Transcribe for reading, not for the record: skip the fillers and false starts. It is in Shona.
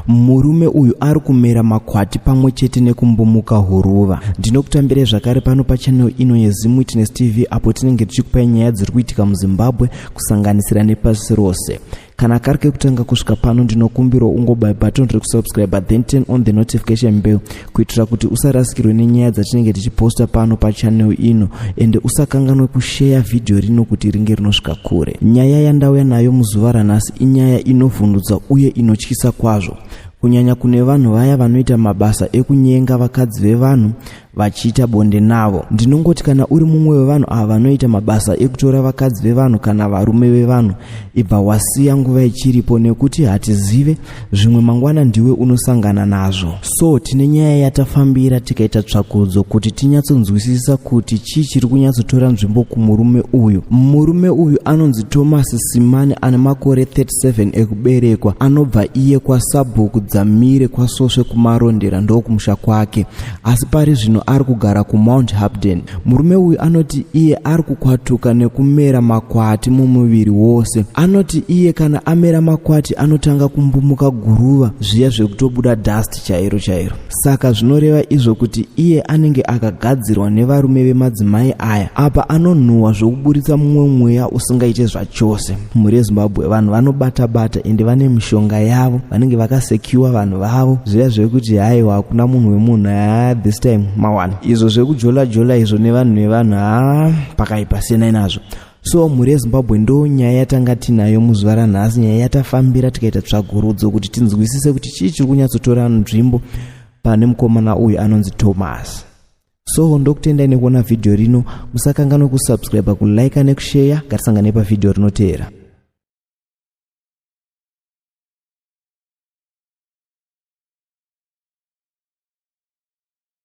Murume uyu ari kumera makwati pamwe chete nekumbomuka huruva. Ndinokutambira zvakare pano pachannel ino yeZim Witness TV apo tinenge tichikupai nyaya dziri kuitika muZimbabwe kusanganisira nepasi rose. Kana kari kekutanga kusvika pano ndinokumbira ungobaya button rekusubscribe then turn on the notification bell kuitira kuti usarasikirwe nenyaya dzatinenge tichiposta pano pachannel ino ende usakanganwe kushare video rino kuti ringe rinosvika kure. Nyaya yandauya nayo muzuva ranhasi inyaya inovhundutsa uye inotyisa kwazvo. Kunyanya kune vanhu vaya vanoita mabasa ekunyenga vakadzi vevanhu vachiita bonde navo. Ndinongoti kana uri mumwe wevanhu ava vanoita mabasa ekutora vakadzi vevanhu kana varume vevanhu, ibva wasiya nguva ichiripo nekuti hatizive zvimwe mangwana ndiwe unosangana nazvo. So tine nyaya yatafambira tikaita tsvakurudzo kuti tinyatsonzwisisa kuti chii chiri kunyatsotora nzvimbo kumurume uyu. Murume uyu anonzi Thomas Simani ane makore 37 ekuberekwa. Anobva iye kwaSabhuku Dzamire kwaSoswe kumarondera ndokumusha kwake, asi pari zvino ari kugara kuMount Habden. Murume uyu anoti iye ari kukwatuka nekumera makwati mumuviri wose. Anoti iye kana amera makwati anotanga kumbumuka guruva zviya zvekutobuda dust chairo. Saka zvinoreva izvo kuti iye anenge akagadzirwa nevarume vemadzimai aya. Apa anonhuhwa zvokuburitsa mumwe mweya usingaite zvachose. Muri Zimbabwe vanhu vanobata ende vane mishonga yavo, vanenge vakasekiwa vanhu vavo zviya zvekuti haiwa hakuna munhu wemunhu this time mawana. Izvo zvekujola izvo nevanhu pakaipa sena inazvo. So muri Zimbabwe ndo nyaya yatanga tinayo muzuva ranhasi, nyaya yatafambira tikaita tsvagurudzo kuti tinzwisise kuti chii chiri kunyatsotora nzvimbo pane mukomana uyu anonzi Thomas. So ndokutendai nekuona video rino, musakanganwe kusubscribe, kulike nekushare. Ngatisangane pavideo rinoteera.